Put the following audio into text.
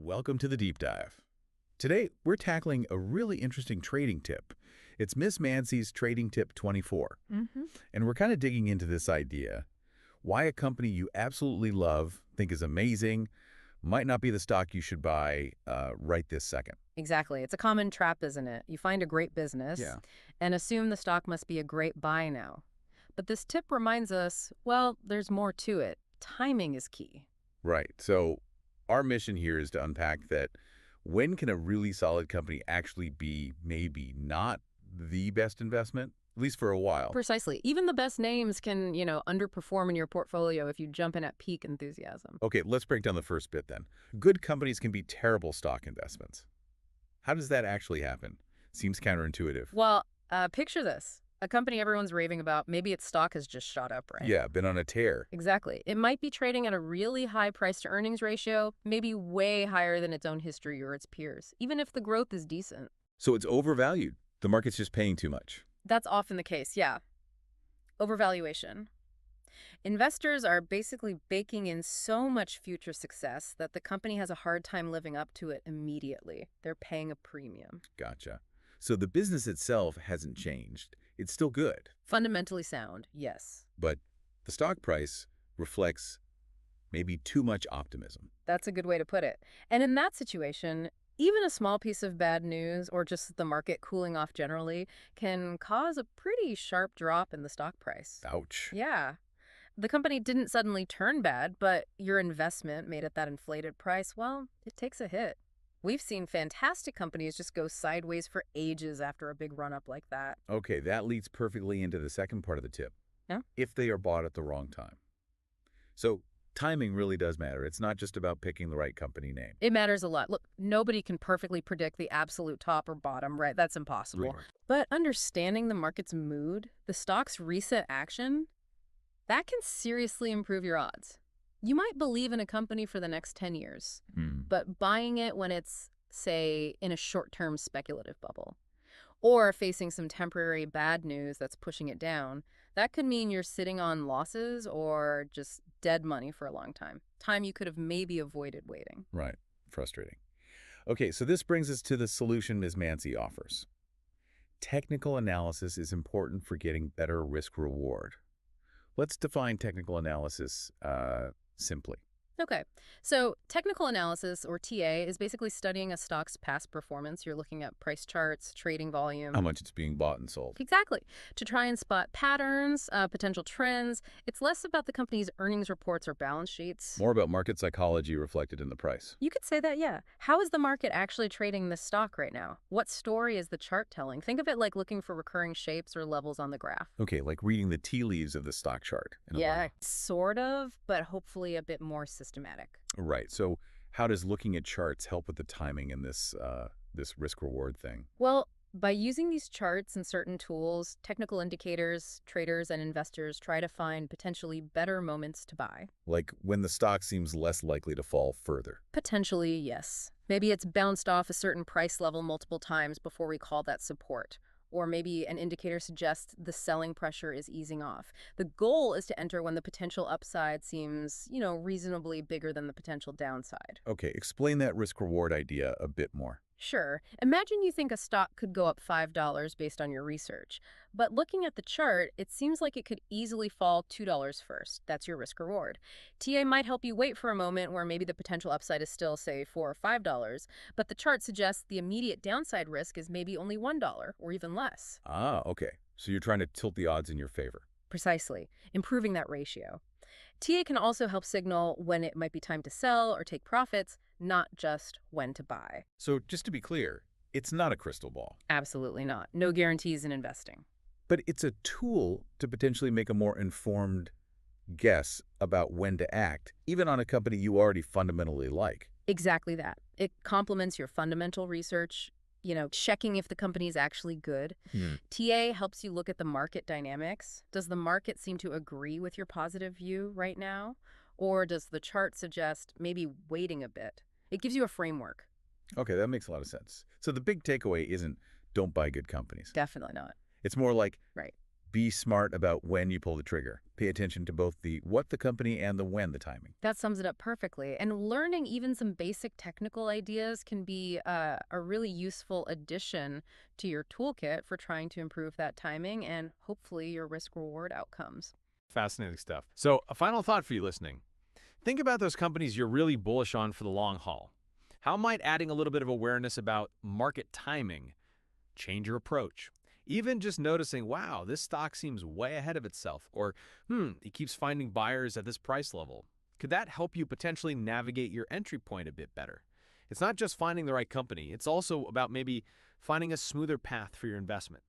welcome to the Deep Dive. Today, we're tackling a really interesting trading tip. It's Miss Mansi's Trading Tip 24. And we're kind of digging into this idea. Why a company you absolutely love, think is amazing, might not be the stock you should buy right this second. Exactly. It's a common trap, isn't it? You find a great business and assume the stock must be a great buy now. But this tip reminds us, well, there's more to it. Timing is key. Right. So our mission here is to unpack that when can a really solid company actually be maybe not the best investment, at least for a while. Precisely. Even the best names can, underperform in your portfolio if you jump in at peak enthusiasm. Okay, let's break down the first bit then. Good companies can be terrible stock investments. How does that actually happen? Seems counterintuitive. Well, picture this. A company everyone's raving about, maybe its stock has just shot up, right? Yeah, been on a tear. Exactly. It might be trading at a really high price-to-earnings ratio, maybe way higher than its own history or its peers, even if the growth is decent. So it's overvalued. The market's just paying too much. That's often the case, yeah. Overvaluation. Investors are basically baking in so much future success that the company has a hard time living up to it immediately. They're paying a premium. Gotcha. So the business itself hasn't changed. It's still good. Fundamentally sound, yes. But the stock price reflects maybe too much optimism. That's a good way to put it. And in that situation, even a small piece of bad news or just the market cooling off generally can cause a pretty sharp drop in the stock price. Ouch. Yeah. The company didn't suddenly turn bad, but your investment made at that inflated price, well, it takes a hit. We've seen fantastic companies just go sideways for ages after a big run-up like that. Okay, that leads perfectly into the second part of the tip. Yeah? If they are bought at the wrong time. So timing really does matter. It's not just about picking the right company name. It matters a lot. Look, nobody can perfectly predict the absolute top or bottom, right? That's impossible. Right. But understanding the market's mood, the stock's recent action, that can seriously improve your odds. You might believe in a company for the next 10 years, but buying it when it's, say, in a short-term speculative bubble, or facing some temporary bad news that's pushing it down, that could mean you're sitting on losses or just dead money for a long time. Time you could have maybe avoided waiting. Right. Frustrating. Okay, so this brings us to the solution Ms. Mansi offers. Technical analysis is important for getting better risk-reward. Let's define technical analysis simply. Okay, so technical analysis, or TA, is basically studying a stock's past performance. You're looking at price charts, trading volume. How much it's being bought and sold. Exactly. To try and spot patterns, potential trends. It's less about the company's earnings reports or balance sheets. More about market psychology reflected in the price. You could say that, yeah. How is the market actually trading this stock right now? What story is the chart telling? Think of it like looking for recurring shapes or levels on the graph. Okay, like reading the tea leaves of the stock chart. Yeah, sort of, but hopefully a bit more systematic. Right. So how does looking at charts help with the timing in this risk-reward thing? Well, by using these charts and certain tools, technical indicators, traders and investors try to find potentially better moments to buy. Like when the stock seems less likely to fall further. Potentially, yes. Maybe it's bounced off a certain price level multiple times before we call that support. Or maybe an indicator suggests the selling pressure is easing off. The goal is to enter when the potential upside seems, reasonably bigger than the potential downside. Okay, explain that risk-reward idea a bit more. Sure. Imagine you think a stock could go up $5 based on your research. But looking at the chart, it seems like it could easily fall $2 first. That's your risk reward. TA might help you wait for a moment where maybe the potential upside is still, say, $4 or $5, but the chart suggests the immediate downside risk is maybe only $1 or even less. Ah, okay. So you're trying to tilt the odds in your favor. Precisely. Improving that ratio. TA can also help signal when it might be time to sell or take profits, not just when to buy. So just to be clear, it's not a crystal ball. Absolutely not. No guarantees in investing. But it's a tool to potentially make a more informed guess about when to act, even on a company you already fundamentally like. Exactly that. It complements your fundamental research, checking if the company is actually good. TA helps you look at the market dynamics. Does the market seem to agree with your positive view right now? Or does the chart suggest maybe waiting a bit? It gives you a framework. Okay, that makes a lot of sense. So the big takeaway isn't don't buy good companies. Definitely not. It's more like Right. Be smart about when you pull the trigger. Pay attention to both the what the company and the when the timing. That sums it up perfectly. And learning even some basic technical ideas can be a really useful addition to your toolkit for trying to improve that timing and hopefully your risk-reward outcomes. Fascinating stuff. So a final thought for you listening. Think about those companies you're really bullish on for the long haul. How might adding a little bit of awareness about market timing change your approach? Even just noticing, wow, this stock seems way ahead of itself, or, it keeps finding buyers at this price level. Could that help you potentially navigate your entry point a bit better? It's not just finding the right company. It's also about maybe finding a smoother path for your investment.